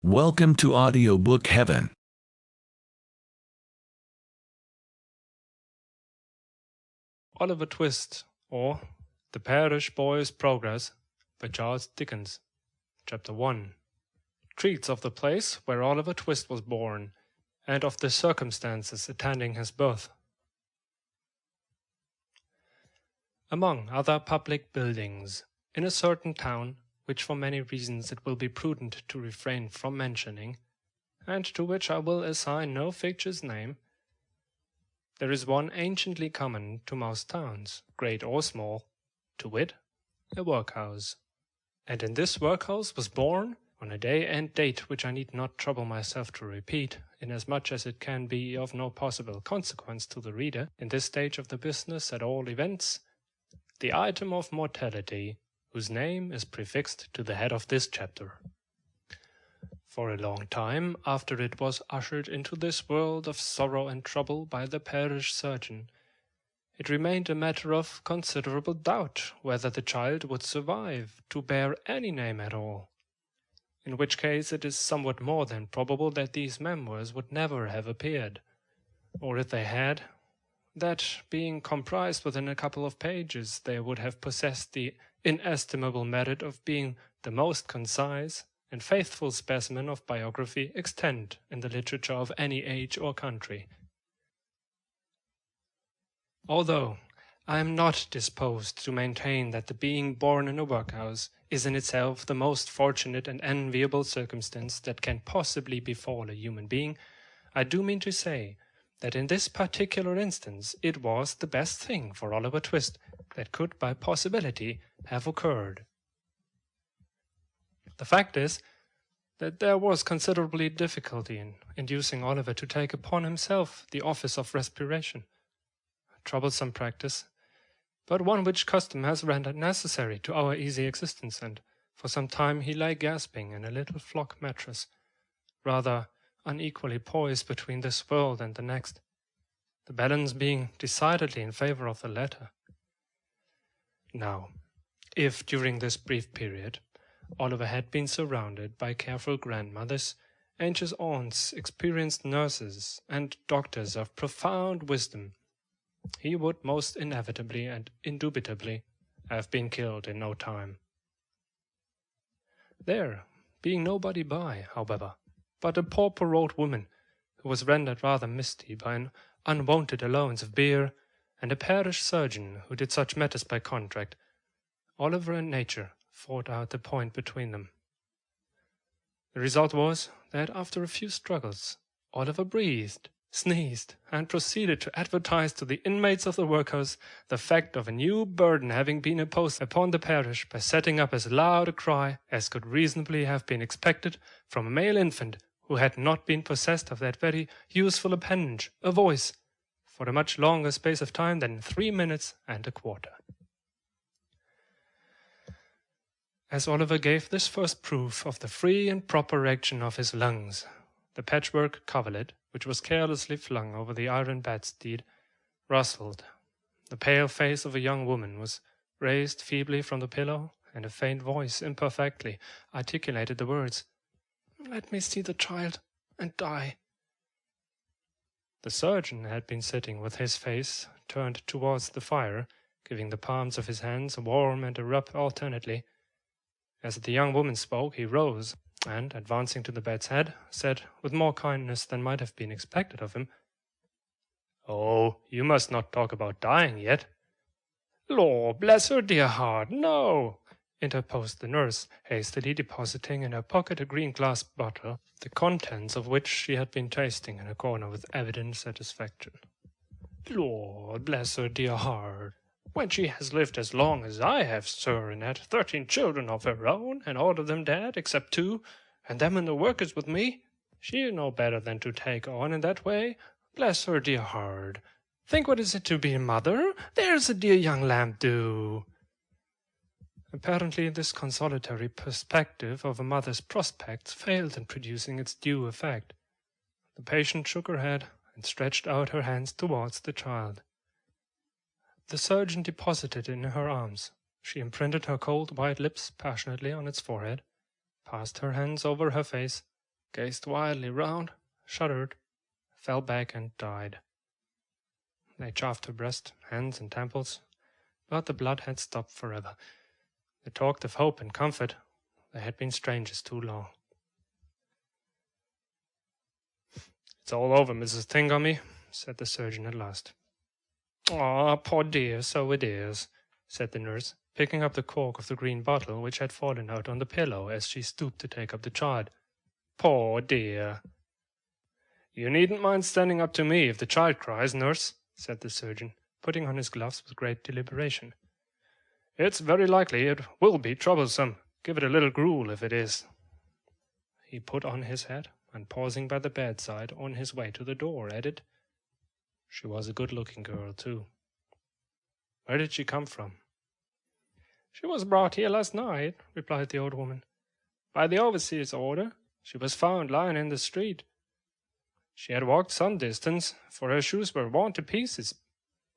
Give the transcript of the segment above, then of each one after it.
Welcome to Audiobook Heaven. Oliver Twist, or The Parish Boy's Progress, by Charles Dickens. Chapter 1 treats of the place where Oliver Twist was born, and of the circumstances attending his birth. Among other public buildings, in a certain town, which for many reasons it will be prudent to refrain from mentioning, and to which I will assign no fictitious name, there is one anciently common to most towns, great or small, to wit, a workhouse. And in this workhouse was born, on a day and date which I need not trouble myself to repeat, inasmuch as it can be of no possible consequence to the reader, in this stage of the business at all events, the item of mortality, whose name is prefixed to the head of this chapter. For a long time after it was ushered into this world of sorrow and trouble by the parish surgeon, it remained a matter of considerable doubt whether the child would survive to bear any name at all, in which case it is somewhat more than probable that these memoirs would never have appeared, or if they had, that, being comprised within a couple of pages, they would have possessed the inestimable merit of being the most concise and faithful specimen of biography extant in the literature of any age or country. Although I am not disposed to maintain that the being born in a workhouse is in itself the most fortunate and enviable circumstance that can possibly befall a human being, I do mean to say that in this particular instance it was the best thing for Oliver Twist that could by possibility have occurred. The fact is that there was considerable difficulty in inducing Oliver to take upon himself the office of respiration, a troublesome practice, but one which custom has rendered necessary to our easy existence, and for some time he lay gasping in a little flock mattress, rather unequally poised between this world and the next, the balance being decidedly in favor of the latter. Now, if during this brief period Oliver had been surrounded by careful grandmothers, anxious aunts, experienced nurses, and doctors of profound wisdom, he would most inevitably and indubitably have been killed in no time. There being nobody by, however, but a pauper old woman, who was rendered rather misty by an unwonted allowance of beer, and a parish surgeon who did such matters by contract, Oliver and nature fought out the point between them. The result was that after a few struggles, Oliver breathed, sneezed, and proceeded to advertise to the inmates of the workhouse the fact of a new burden having been imposed upon the parish by setting up as loud a cry as could reasonably have been expected from a male infant who had not been possessed of that very useful appendage, a voice, for a much longer space of time than 3 minutes and a quarter. As Oliver gave this first proof of the free and proper action of his lungs, the patchwork coverlet, which was carelessly flung over the iron bedstead, rustled. The pale face of a young woman was raised feebly from the pillow, and a faint voice imperfectly articulated the words, "Let me see the child and die." The surgeon had been sitting with his face turned towards the fire, giving the palms of his hands a warm and a rub alternately. As the young woman spoke, he rose, and, advancing to the bed's head, said, with more kindness than might have been expected of him, "Oh, you must not talk about dying yet." "Lor, bless her dear heart, no," interposed the nurse, hastily depositing in her pocket a green glass bottle, the contents of which she had been tasting in a corner with evident satisfaction. "Lord bless her dear heart, when she has lived as long as I have, sir, and had 13 children of her own, and all of them dead, except 2, and them in the workers with me, she'll know better than to take on in that way. Bless her dear heart. Think what is it to be a mother? There's a dear young lamb, do." Apparently this consolatory perspective of a mother's prospects failed in producing its due effect. The patient shook her head and stretched out her hands towards the child. The surgeon deposited it in her arms. She imprinted her cold white lips passionately on its forehead, passed her hands over her face, gazed wildly round, shuddered, fell back and died. They chafed her breast, hands, and temples, but the blood had stopped forever. They talked of hope and comfort. They had been strangers too long. "It's all over, Mrs. Thingummy," said the surgeon at last. "Ah, poor dear, so it is," said the nurse, picking up the cork of the green bottle which had fallen out on the pillow as she stooped to take up the child. "Poor dear." "You needn't mind standing up to me if the child cries, nurse," said the surgeon, putting on his gloves with great deliberation. "It's very likely it will be troublesome. Give it a little gruel if it is." He put on his hat, and pausing by the bedside on his way to the door, added, "She was a good-looking girl, too." "Where did she come from?" "She was brought here last night," replied the old woman. "By the overseer's order. She was found lying in the street. She had walked some distance, for her shoes were worn to pieces.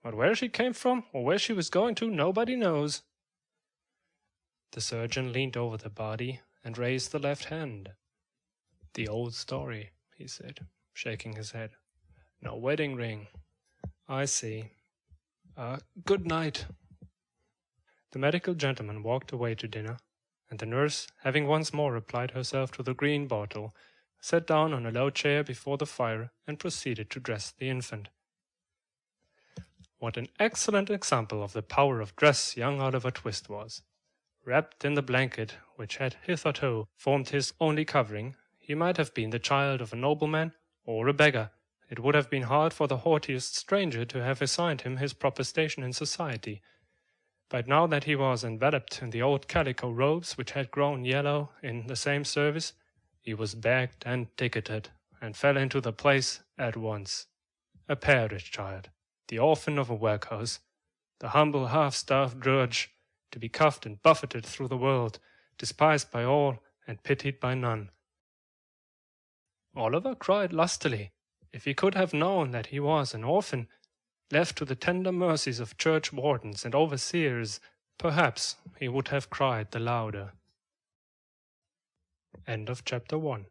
But where she came from, or where she was going to, nobody knows." The surgeon leaned over the body and raised the left hand. "The old story," he said, shaking his head. "No wedding ring. I see. Good night." The medical gentleman walked away to dinner, and the nurse, having once more applied herself to the green bottle, sat down on a low chair before the fire and proceeded to dress the infant. What an excellent example of the power of dress young Oliver Twist was! Wrapped in the blanket which had hitherto formed his only covering, he might have been the child of a nobleman or a beggar. It would have been hard for the haughtiest stranger to have assigned him his proper station in society. But now that he was enveloped in the old calico robes which had grown yellow in the same service, he was bagged and ticketed, and fell into the place at once. A parish child, the orphan of a workhouse, the humble half-starved drudge, to be cuffed and buffeted through the world, despised by all and pitied by none. Oliver cried lustily. If he could have known that he was an orphan, left to the tender mercies of church wardens and overseers, perhaps he would have cried the louder. End of chapter 1.